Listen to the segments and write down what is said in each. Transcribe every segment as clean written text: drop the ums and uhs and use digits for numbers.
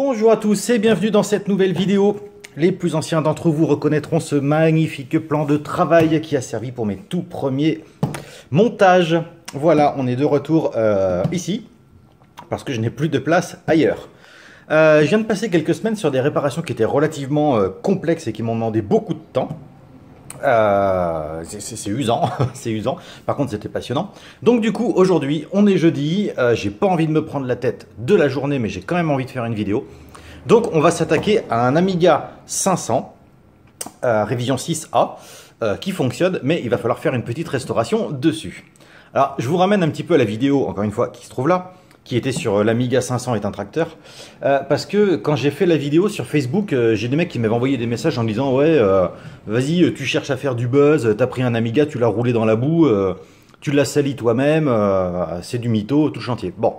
Bonjour à tous et bienvenue dans cette nouvelle vidéo. Les plus anciens d'entre vous reconnaîtront ce magnifique plan de travail qui a servi pour mes tout premiers montages. Voilà, on est de retour ici, parce que je n'ai plus de place ailleurs. Je viens de passer quelques semaines sur des réparations qui étaient relativement complexes et qui m'ont demandé beaucoup de temps. C'est usant, c'est usant. Par contre, c'était passionnant. Donc du coup, aujourd'hui, on est jeudi. J'ai pas envie de me prendre la tête de la journée, mais j'ai quand même envie de faire une vidéo. Donc, on va s'attaquer à un Amiga 500, révision 6A, qui fonctionne, mais il va falloir faire une petite restauration dessus. Alors, je vous ramène un petit peu à la vidéo, encore une fois, qui se trouve là, qui était sur l'Amiga 500 est un tracteur, parce que quand j'ai fait la vidéo sur Facebook, j'ai des mecs qui m'avaient envoyé des messages en me disant « Ouais, vas-y, tu cherches à faire du buzz, t'as pris un Amiga, tu l'as roulé dans la boue, tu l'as sali toi-même, c'est du mytho, tout chantier. » Bon,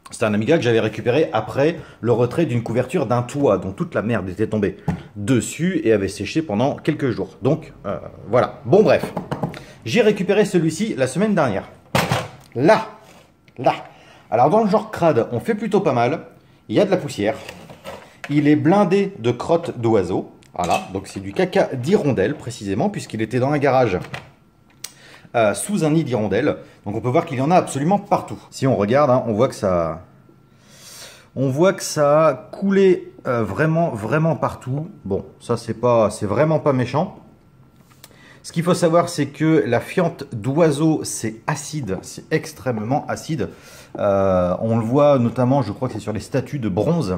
c'était un Amiga que j'avais récupéré après le retrait d'une couverture d'un toit dont toute la merde était tombée dessus et avait séché pendant quelques jours. Donc, voilà. Bon, bref. J'ai récupéré celui-ci la semaine dernière. Là. Alors dans le genre crade, on fait plutôt pas mal. Il y a de la poussière. Il est blindé de crottes d'oiseaux. Voilà, donc c'est du caca d'hirondelle précisément, puisqu'il était dans un garage sous un nid d'hirondelle. Donc on peut voir qu'il y en a absolument partout. Si on regarde, hein, on voit que ça a coulé vraiment partout. Bon, ça c'est vraiment pas méchant. Ce qu'il faut savoir, c'est que la fiente d'oiseau, c'est acide, c'est extrêmement acide. On le voit notamment, je crois que c'est sur les statues de bronze,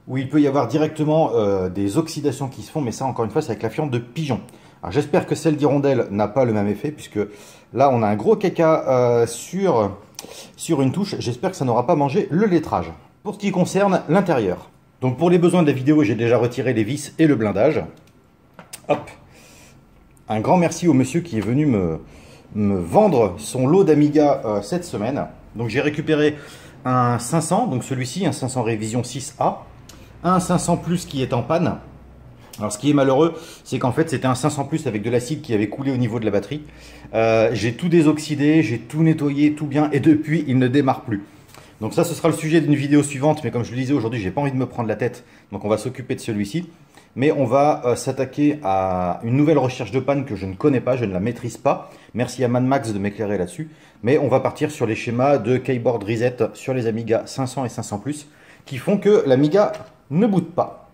où il peut y avoir directement des oxydations qui se font, mais ça, encore une fois, c'est avec la fiente de pigeon. Alors j'espère que celle d'hirondelle n'a pas le même effet, puisque là, on a un gros caca sur une touche. J'espère que ça n'aura pas mangé le lettrage. Pour ce qui concerne l'intérieur, donc pour les besoins de la vidéo, j'ai déjà retiré les vis et le blindage. Hop. Un grand merci au monsieur qui est venu me vendre son lot d'Amiga cette semaine. Donc j'ai récupéré un 500, donc celui-ci, un 500 révision 6A. Un 500 Plus qui est en panne. Alors ce qui est malheureux, c'est qu'en fait c'était un 500 Plus avec de l'acide qui avait coulé au niveau de la batterie. J'ai tout désoxydé, j'ai tout nettoyé, tout bien, et depuis il ne démarre plus. Donc ça, ce sera le sujet d'une vidéo suivante, mais comme je le disais aujourd'hui, j'ai pas envie de me prendre la tête. Donc on va s'occuper de celui-ci. Mais on va s'attaquer à une nouvelle recherche de panne que je ne connais pas, je ne la maîtrise pas. Merci à Mad Max de m'éclairer là-dessus. Mais on va partir sur les schémas de keyboard reset sur les Amiga 500 et 500 Plus qui font que l'Amiga ne boot pas.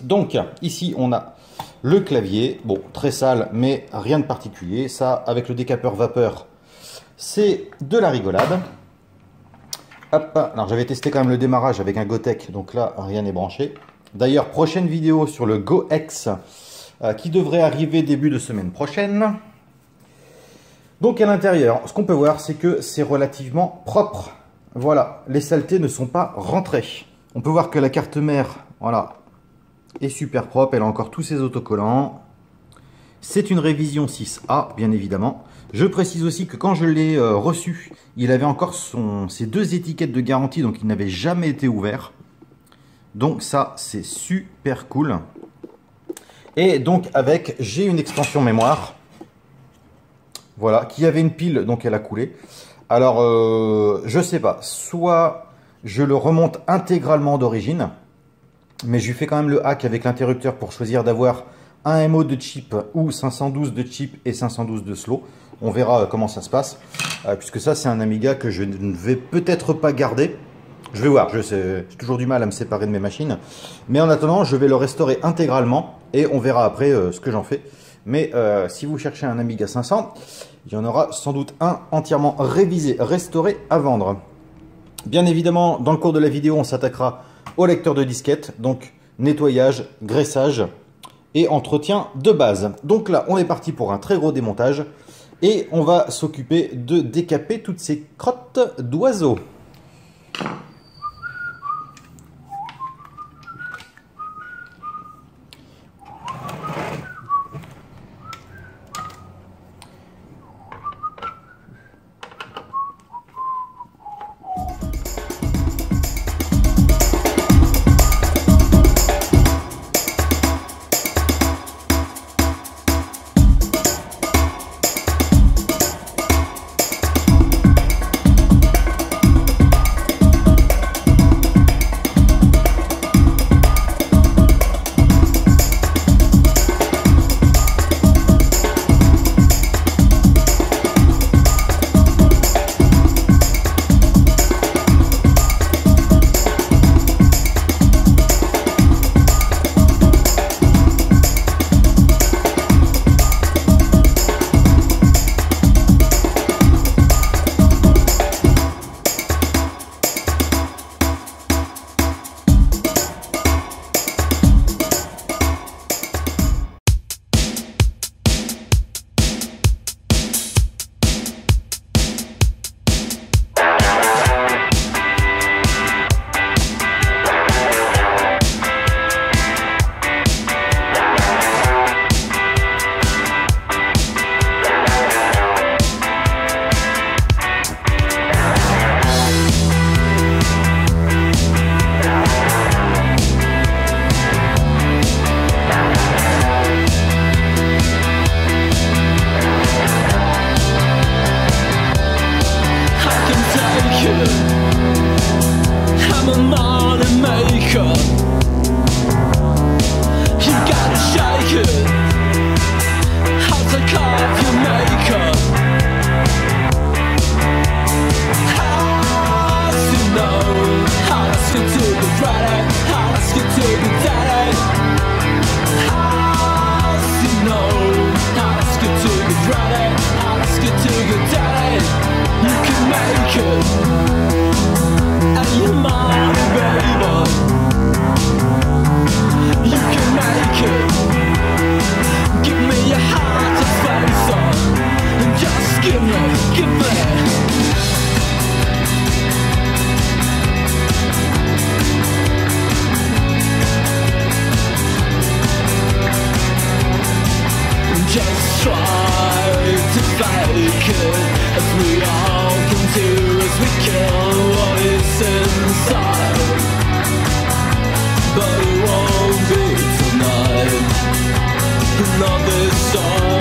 Donc ici on a le clavier, bon très sale mais rien de particulier. Ça avec le décapeur vapeur c'est de la rigolade. Hop, alors j'avais testé quand même le démarrage avec un Gotek, donc là rien n'est branché. D'ailleurs, prochaine vidéo sur le GoX qui devrait arriver début de semaine prochaine. Donc à l'intérieur, ce qu'on peut voir, c'est que c'est relativement propre. Voilà, les saletés ne sont pas rentrées. On peut voir que la carte mère, voilà, est super propre. Elle a encore tous ses autocollants. C'est une révision 6A, bien évidemment. Je précise aussi que quand je l'ai reçu, il avait encore ses deux étiquettes de garantie, donc il n'avait jamais été ouvert. Donc ça, c'est super cool. Et donc avec, j'ai une extension mémoire. Voilà, qui avait une pile, donc elle a coulé. Alors, je sais pas, soit je le remonte intégralement d'origine, mais je lui fais quand même le hack avec l'interrupteur pour choisir d'avoir un MO de chip ou 512 de chip et 512 de slow. On verra comment ça se passe, puisque ça, c'est un Amiga que je ne vais peut-être pas garder. Je vais voir, j'ai toujours du mal à me séparer de mes machines. Mais en attendant, je vais le restaurer intégralement et on verra après ce que j'en fais. Mais si vous cherchez un Amiga 500, il y en aura sans doute un entièrement révisé, restauré à vendre. Bien évidemment, dans le cours de la vidéo, on s'attaquera au lecteur de disquette. Donc nettoyage, graissage et entretien de base. Donc là, on est parti pour un très gros démontage. Et on va s'occuper de décaper toutes ces crottes d'oiseaux. Just try to fake it as we all can do as we kill what is inside. But it won't be tonight, not this time.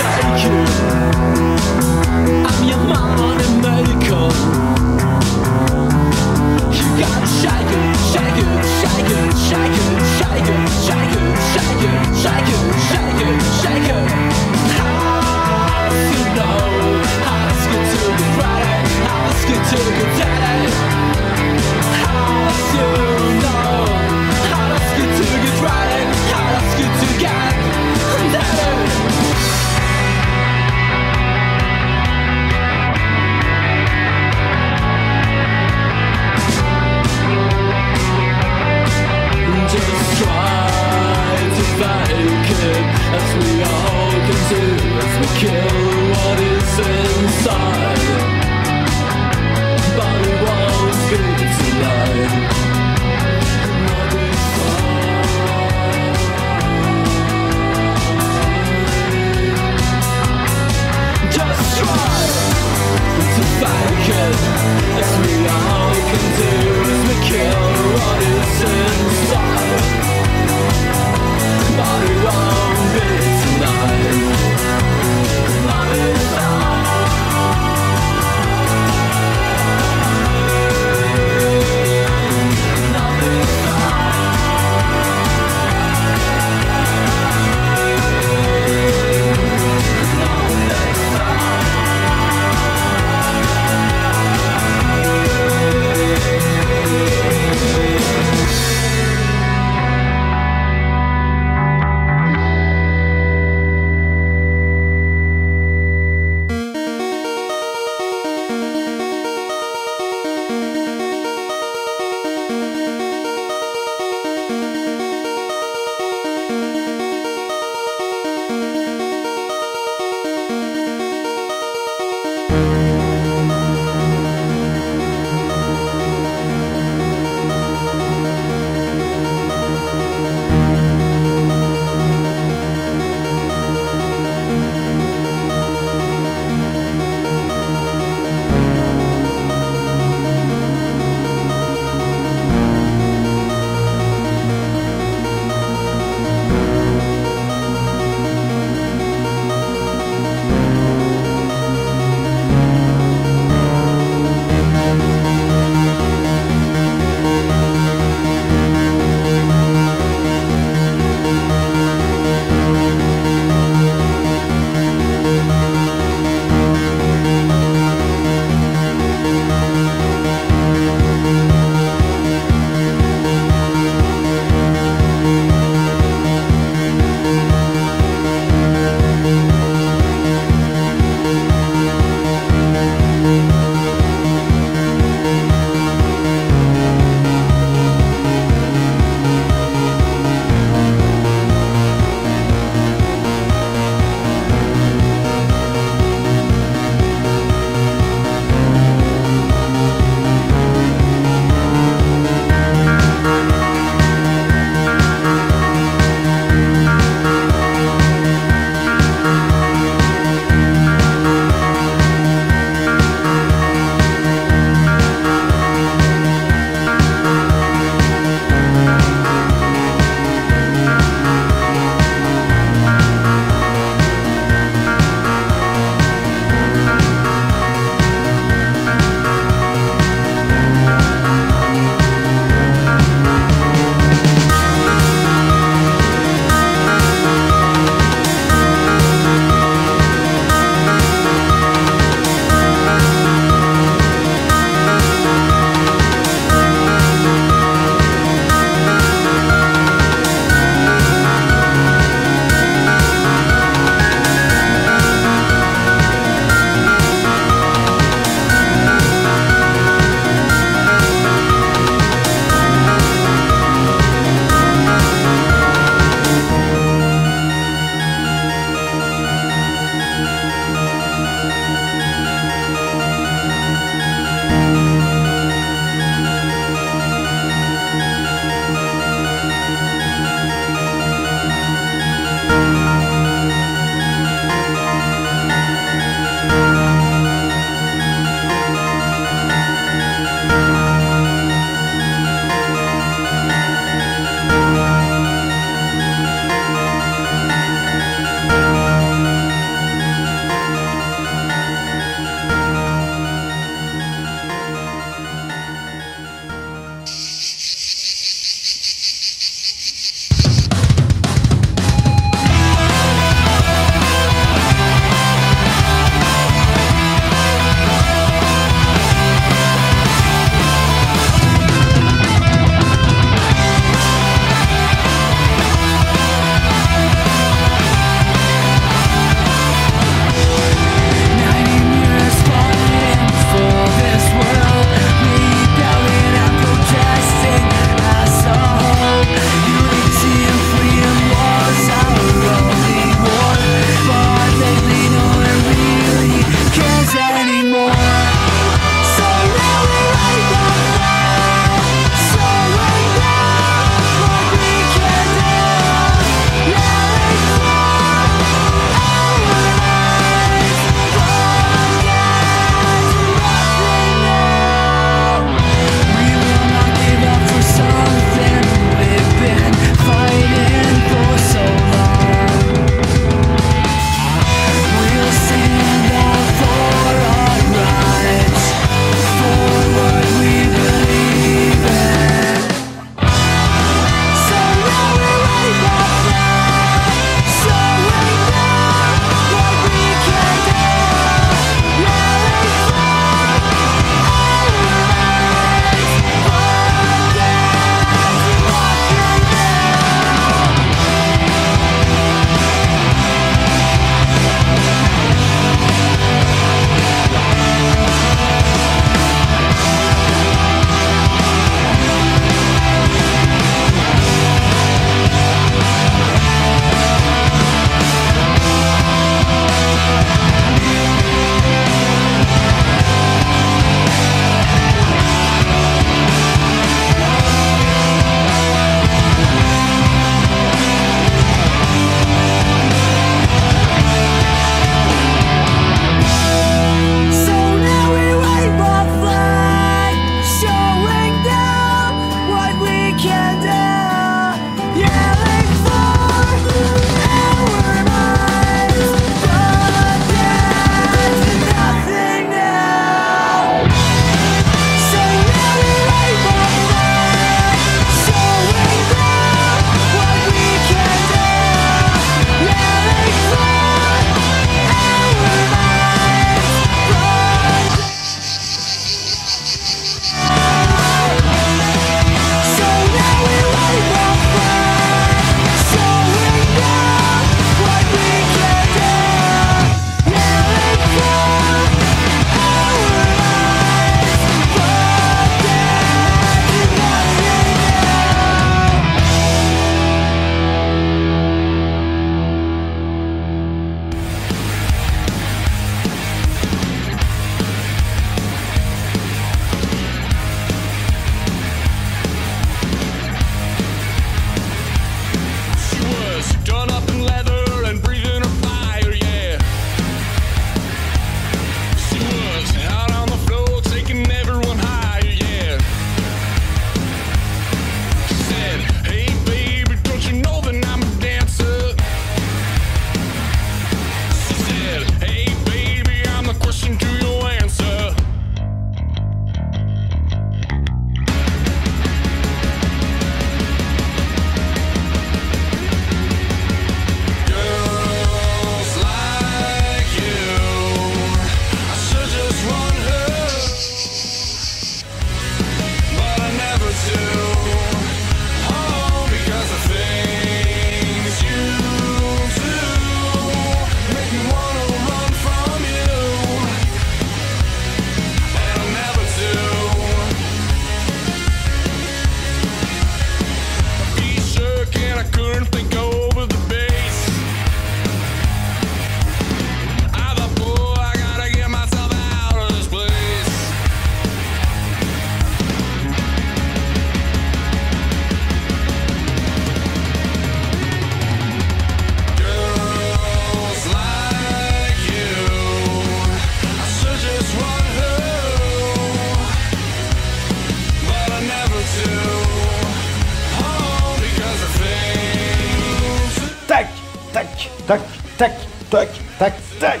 Tac, tac, tac, tac, tac, tac, tac,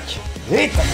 et tac.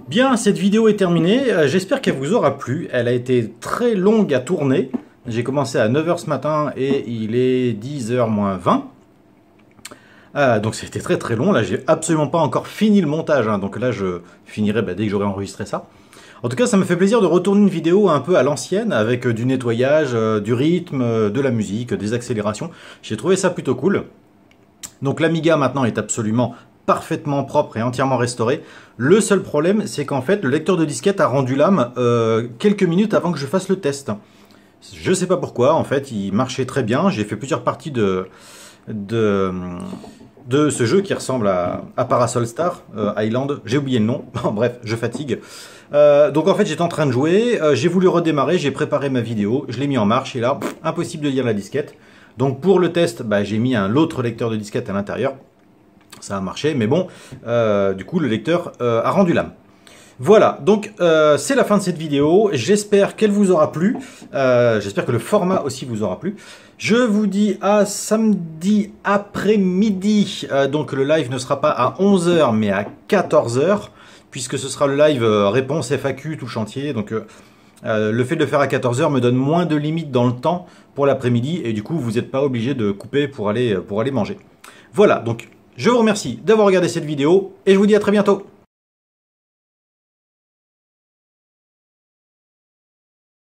Bien, cette vidéo est terminée. J'espère qu'elle vous aura plu. Elle a été très longue à tourner. J'ai commencé à 9 h ce matin et il est 10 h moins 20. Donc c'était très très long. Là, j'ai absolument pas encore fini le montage. Donc là, je finirai dès que j'aurai enregistré ça. En tout cas, ça me fait plaisir de retourner une vidéo un peu à l'ancienne, avec du nettoyage, du rythme, de la musique, des accélérations. J'ai trouvé ça plutôt cool. Donc l'Amiga maintenant est absolument parfaitement propre et entièrement restauré. Le seul problème, c'est qu'en fait, le lecteur de disquette a rendu l'âme quelques minutes avant que je fasse le test. Je sais pas pourquoi, en fait, il marchait très bien. J'ai fait plusieurs parties de ce jeu qui ressemble à Parasol Star Island. J'ai oublié le nom. Bref, je fatigue. Donc en fait, j'étais en train de jouer. J'ai voulu redémarrer, j'ai préparé ma vidéo. Je l'ai mis en marche et là, impossible de lire la disquette. Donc pour le test, j'ai mis l'autre lecteur de disquette à l'intérieur. Ça a marché, mais bon, du coup, le lecteur a rendu l'âme. Voilà, donc c'est la fin de cette vidéo. J'espère qu'elle vous aura plu. J'espère que le format aussi vous aura plu. Je vous dis à samedi après-midi. Donc le live ne sera pas à 11 h, mais à 14 h, puisque ce sera le live réponse FAQ, tout chantier. Donc le fait de le faire à 14 h me donne moins de limites dans le temps pour l'après-midi. Et du coup, vous n'êtes pas obligé de couper pour aller manger. Voilà, donc je vous remercie d'avoir regardé cette vidéo et je vous dis à très bientôt.